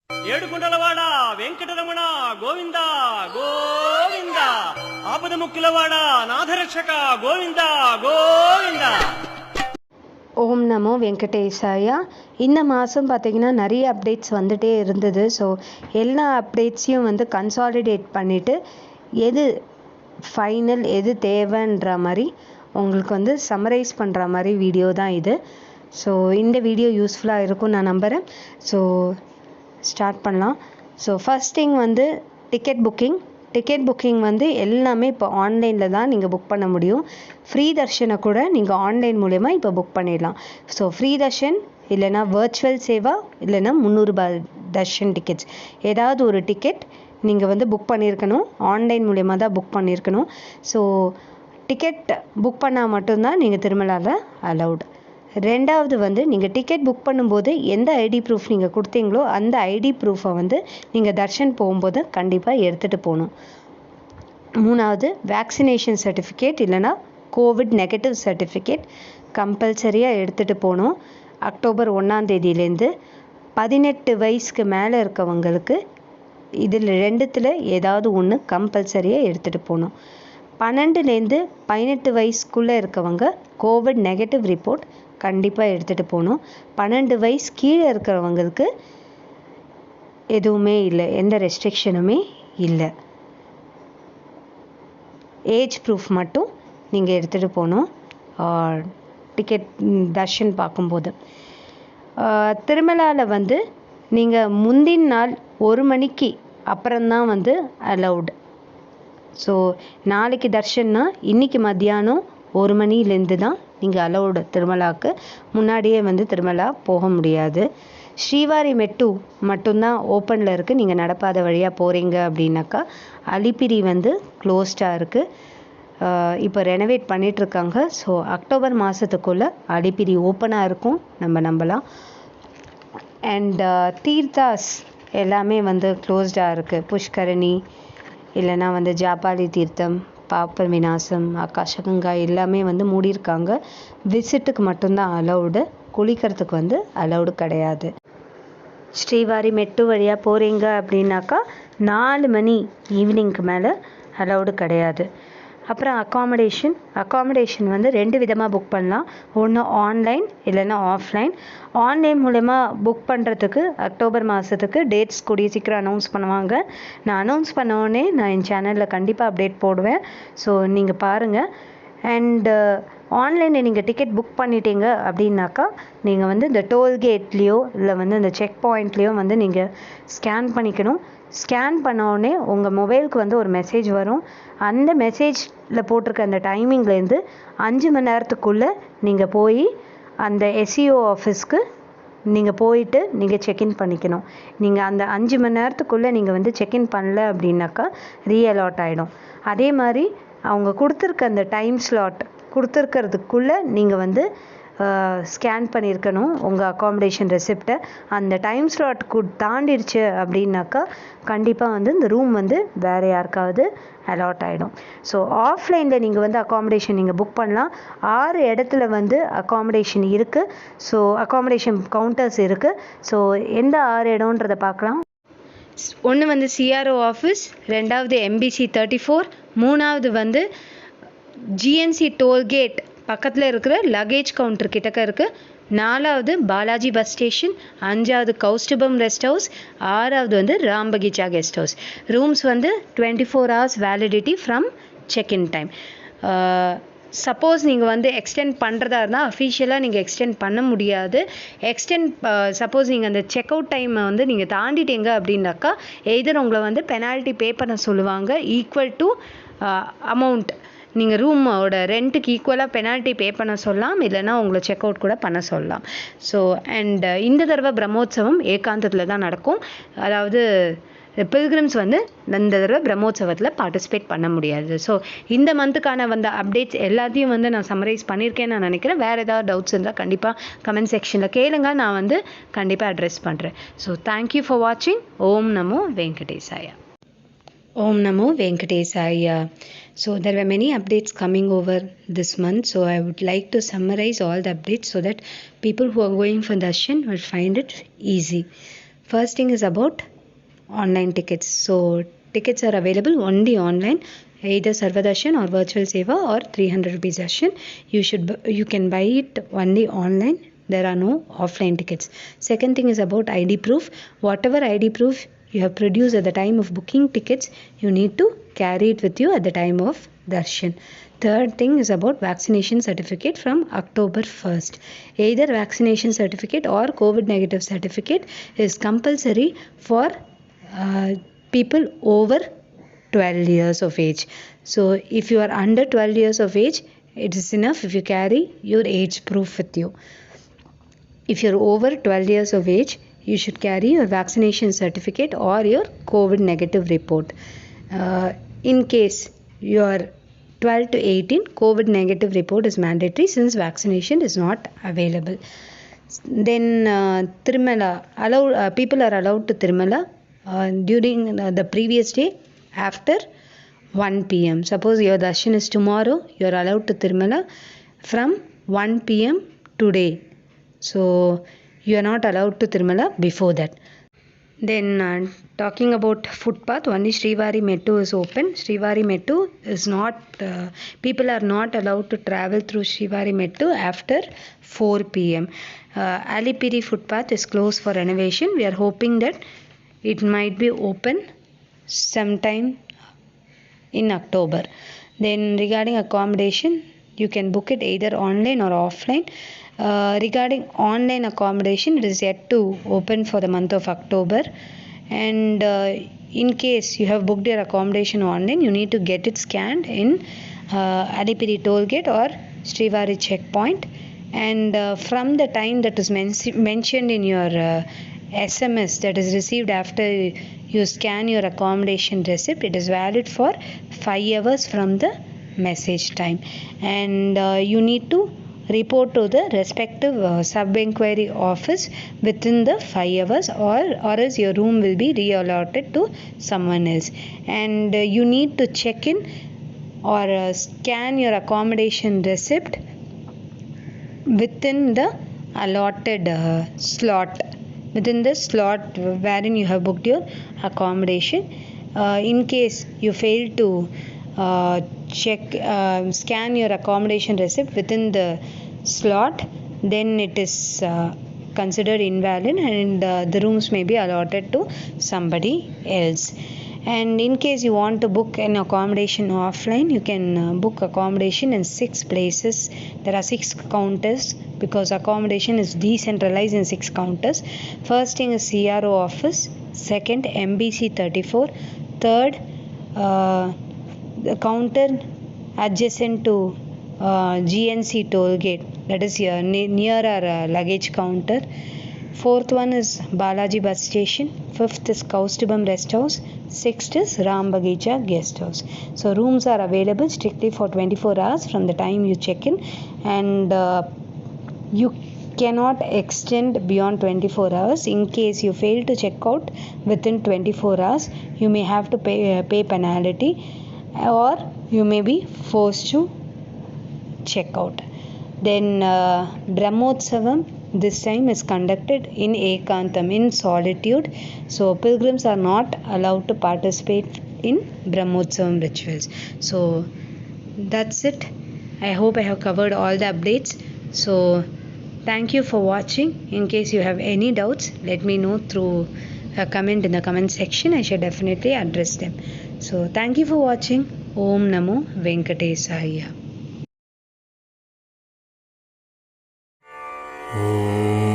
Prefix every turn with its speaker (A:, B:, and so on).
A: ఏడుకుంటలవాడ వెంకటరమణ గోవింద గోవింద ఆపద ముక్కులవాడ నాథరక్షక గోవింద గోవింద.
B: ஓம் நமோ வெங்கடேசாயா. இந்த மாதம் பார்த்திங்கன்னா நிறைய அப்டேட்ஸ் வந்துகிட்டே இருந்தது. ஸோ எல்லா அப்டேட்ஸையும் வந்து கன்சாலிடேட் பண்ணிவிட்டு எது ஃபைனல் எது தேவைன்ற மாதிரி உங்களுக்கு வந்து சம்மரைஸ் பண்ணுற மாதிரி வீடியோ தான் இது. ஸோ இந்த வீடியோ யூஸ்ஃபுல்லாக இருக்கும்னு நான் நம்புகிறேன். ஸோ ஸ்டார்ட் பண்ணலாம். ஸோ ஃபர்ஸ்ட் திங் வந்து டிக்கெட் புக்கிங் வந்து எல்லாமே இப்போ ஆன்லைனில் தான் நீங்கள் புக் பண்ண முடியும். ஃப்ரீ தர்ஷனை கூட நீங்கள் ஆன்லைன் மூலயமா இப்போ புக் பண்ணிடலாம். ஸோ ஃப்ரீ தர்ஷன் இல்லைனா வர்ச்சுவல் சேவா இல்லைனா 300 ரூபாய் தர்ஷன் டிக்கெட்ஸ் ஏதாவது ஒரு டிக்கெட் நீங்கள் வந்து புக் பண்ணியிருக்கணும். ஆன்லைன் மூலயமா தான் புக் பண்ணியிருக்கணும். ஸோ டிக்கெட் புக் பண்ணால் மட்டும்தான் நீங்கள் திருமலாவில் அலவுட். ரெண்டாவது வந்து நீங்கள் டிக்கெட் புக் பண்ணும்போது எந்த ஐடி ப்ரூஃப் நீங்கள் கொடுத்தீங்களோ அந்த ஐடி ப்ரூஃபை வந்து நீங்கள் தர்ஷன் போகும்போது கண்டிப்பாக எடுத்துகிட்டு போகணும். மூணாவது வேக்சினேஷன் சர்டிஃபிகேட் இல்லைனா கோவிட் நெகட்டிவ் சர்டிஃபிகேட் கம்பல்சரியாக எடுத்துகிட்டு போகணும். அக்டோபர் 1ஆம் தேதியிலேருந்து 18 வயசுக்கு மேலே இருக்கவங்களுக்கு இதில் ரெண்டுத்தில் ஏதாவது ஒன்று கம்பல்சரியாக எடுத்துகிட்டு போகணும். 12லேருந்து 18 வயசுக்குள்ளே இருக்கவங்க கோவிட் நெகட்டிவ் ரிப்போர்ட் கண்டிப்பாக எடுத்துகிட்டு போகணும். 12 வயசு கீழே இருக்கிறவங்களுக்கு எதுவுமே இல்லை, எந்த ரெஸ்ட்ரிக்ஷனுமே இல்லை. ஏஜ் ப்ரூஃப் மட்டும் நீங்கள் எடுத்துகிட்டு போகணும் டிக்கெட் தர்ஷன் பார்க்கும்போது. திருமலாவில் வந்து நீங்கள் முந்தின நாள் 1 மணிக்கு அப்புறம்தான் வந்து அலவுட். ஸோ நாளைக்கு தர்ஷன்னா இன்றைக்கி மத்தியானம் 1 மணிலேருந்து தான் நீங்கள் அலவுடு. திருமலாவுக்கு முன்னாடியே வந்து திருமலா போக முடியாது. ஸ்ரீவாரி மெட்டு மட்டும்தான் ஓப்பனில் இருக்குது. நீங்கள் நடப்பாத வழியாக போகிறீங்க அப்படின்னாக்கா அலிப்பிரி வந்து க்ளோஸ்டாக இருக்குது. இப்போ ரெனோவேட் பண்ணிகிட்ருக்காங்க. ஸோ அக்டோபர் மாதத்துக்குள்ளே அலிப்பிரி ஓப்பனாக இருக்கும் நம்ம நம்பலாம். அண்ட் தீர்த்தாஸ் எல்லாமே வந்து க்ளோஸ்டாக இருக்குது. புஷ்கரணி இல்லைனா வந்து ஜாபாலி தீர்த்தம், பாப்பர் விநாசம், ஆகாஷகங்கா எல்லாமே வந்து மூடியிருக்காங்க. விசிட்டுக்கு மட்டும்தான் அலவுடு, குளிக்கிறதுக்கு வந்து அலவுடு கிடையாது. ஸ்ரீவாரி மெட்டு வழியாக போகிறீங்க அப்படின்னாக்கா 4 மணி ஈவினிங்க்கு மேலே அலவுடு கிடையாது. அப்புறம் அக்காமடேஷன் வந்து 2 விதமாக புக் பண்ணலாம். ஒன்று ஆன்லைன் இல்லைன்னா ஆஃப்லைன். ஆன்லைன் மூலமா புக் பண்ணுறதுக்கு அக்டோபர் மாதத்துக்கு டேட்ஸ் கூடிய சீக்கிரம் அனௌன்ஸ் பண்ணுவாங்க. நான் அனௌன்ஸ் பண்ணோடனே நான் என் சேனலில் கண்டிப்பாக அப்டேட் போடுவேன். ஸோ நீங்கள் பாருங்கள். அண்டு ஆன்லைனில் நீங்கள் டிக்கெட் புக் பண்ணிட்டீங்க அப்படின்னாக்கா நீங்கள் வந்து இந்த டோல்கேட்லேயோ இல்லை வந்து இந்த செக் பாயிண்ட்லேயோ வந்து நீங்கள் ஸ்கேன் பண்ணிக்கணும். ஸ்கேன் பண்ணோடனே உங்கள் மொபைலுக்கு வந்து ஒரு மெசேஜ் வரும். அந்த மெசேஜில் போட்டிருக்க அந்த டைமிங்லேருந்து 5 மணி நேரத்துக்குள்ளே நீங்கள் போய் அந்த எஸ்இஓ ஆஃபீஸ்க்கு நீங்கள் போயிட்டு நீங்கள் செக்இன் பண்ணிக்கணும். நீங்கள் அந்த 5 மணி நேரத்துக்குள்ளே நீங்கள் வந்து செக்இன் பண்ணல அப்படின்னாக்கா ரீஅலாட் ஆகிடும். அதே மாதிரி அவங்க கொடுத்துருக்க அந்த டைம் ஸ்லாட் கொடுத்துருக்கிறதுக்குள்ளே நீங்கள் வந்து ஸ்கேன் பண்ணியிருக்கணும் உங்கள் அக்காமடேஷன் ரெசிப்டை. அந்த டைம் ஸ்லாட் தாண்டிடுச்சு அப்படின்னாக்கா கண்டிப்பாக வந்து இந்த ரூம் வந்து வேறு யாருக்காவது அலாட் ஆகிடும். ஸோ ஆஃப்லைனில் நீங்கள் வந்து அக்காமடேஷன் நீங்கள் புக் பண்ணலாம். 6 இடத்துல வந்து அக்காமடேஷன் இருக்குது. ஸோ அக்காமடேஷன் கவுண்டர்ஸ் இருக்குது. ஸோ எந்த 6 இடம்ன்றதை பார்க்கலாம். ஒன்று வந்து சிஆர்ஓ ஆஃபீஸ், 2வது எம்பிசி 34, 3வது வந்து ஜிஎன்சி டோல்கேட் பக்கத்தில் இருக்கிற லக்கேஜ் கவுண்டர் கிட்டக்க இருக்குது, 4வது பாலாஜி பஸ் ஸ்டேஷன், 5வது கௌஸ்துபம் ரெஸ்ட் ஹவுஸ், 6வது வந்து ராம்பகிச்சா கெஸ்ட் ஹவுஸ். ரூம்ஸ் வந்து 24 hours validity from check in time. Suppose நீங்கள் வந்து எக்ஸ்டெண்ட் பண்ணுறதா இருந்தால் அஃபிஷியலாக நீங்கள் எக்ஸ்டெண்ட் பண்ண முடியாது. சப்போஸ் நீங்கள் அந்த செக் அவுட் டைமை வந்து நீங்கள் தாண்டிட்டீங்க அப்படின்னாக்கா எய்தர் உங்களை வந்து பெனால்ட்டி பே பண்ண சொல்லுவாங்க ஈக்குவல் டு அமௌண்ட். நீங்கள் ரூமோட ரெண்ட்டுக்கு ஈக்குவலாக பெனால்ட்டி பே பண்ண சொல்லலாம், இல்லைனா உங்களை செக் அவுட் கூட பண்ண சொல்லலாம். ஸோ அண்ட் இந்த தடவை பிரம்மோற்சவம் ஏகாந்தத்தில் தான் நடக்கும். அதாவது பில்கிரிம்ஸ் வந்து இந்த தடவை பிரம்மோற்சவத்தில் பார்ட்டிசிபேட் பண்ண முடியாது. ஸோ இந்த மந்த்துக்கான வந்த அப்டேட்ஸ் எல்லாத்தையும் வந்து நான் சம்மரைஸ் பண்ணியிருக்கேன்னு நான் நினைக்கிறேன். வேறு ஏதாவது டவுட்ஸ் இருந்தால் கண்டிப்பாக கமெண்ட் செக்ஷனில் கேளுங்க, நான் வந்து கண்டிப்பாக அட்ரெஸ் பண்ணுறேன். ஸோ தேங்க்யூ ஃபார் வாட்சிங். ஓம் நமோ வெங்கடேசாயா. Om Namo Venkatesaya. So there were many updates coming over this month. So I would like to summarize all the updates so that people who are going for darshan will find it easy. First thing is about online tickets. So tickets are available only online, either Sarva Darshan or Virtual Seva or 300 rupees darshan. You can buy it only online. There are no offline tickets. Second thing is about ID proof. Whatever ID proof you have produced at the time of booking tickets, you need to carry it with you at the time of darshan. Third thing is about vaccination certificate from October 1st. Either vaccination certificate or COVID negative certificate is compulsory for people over 12 years of age. So if you are under 12 years of age, it is enough if you carry your age proof with you. If you're over 12 years of age, you should carry your vaccination certificate or your COVID negative report. In case you are 12 to 18, COVID negative report is mandatory since vaccination is not available. Then Tirumala, people are allowed to Tirumala during the previous day after 1 p.m. Suppose your darshan is tomorrow, you are allowed to Tirumala from 1 p.m. today. So you are not allowed to Tirumala before that. Then talking about footpath, only Srivari Mettu is open. Srivari Mettu is not, people are not allowed to travel through Srivari Mettu after 4 p.m. Alipiri footpath is closed for renovation. We are hoping that it might be open sometime in October. Then regarding accommodation, you can book it either online or offline. Regarding online accommodation, it is yet to open for the month of October, and in case you have booked your accommodation online, you need to get it scanned in Alipiri tollgate or Srivari checkpoint, and from the time that is mentioned in your SMS that is received after you scan your accommodation receipt, it is valid for 5 hours from the message time, and you need to report to the respective sub-inquiry office within the 5 hours, or else your room will be reallotted to someone else. And you need to check in or scan your accommodation receipt within the allotted slot, within the slot wherein you have booked your accommodation. In case you fail to scan your accommodation receipt within the slot, then it is considered invalid, and the rooms may be allotted to somebody else. And in case you want to book an accommodation offline, you can book accommodation in 6 places. There are 6 counters because accommodation is decentralized in 6 counters. First thing is CRO office, second MBC 34, third the counter adjacent to GNC tollgate, that is near our luggage counter. Fourth one is Balaji bus station. Fifth is Kaustubam rest house. Sixth is Ram Baghicha guest house. So rooms are available strictly for 24 hours from the time you check in, and you cannot extend beyond 24 hours. In case you fail to check out within 24 hours, you may have to pay penalty, or you may be forced to check out. Then Brahmotsavam this time is conducted in Ekantam, in solitude. So pilgrims are not allowed to participate in Brahmotsavam rituals. So that's it. I hope I have covered all the updates. So thank you for watching. In case you have any doubts, let me know through a comment in the comment section. I shall definitely address them. So thank you for watching. Om Namo Venkatesaya.
C: Oh.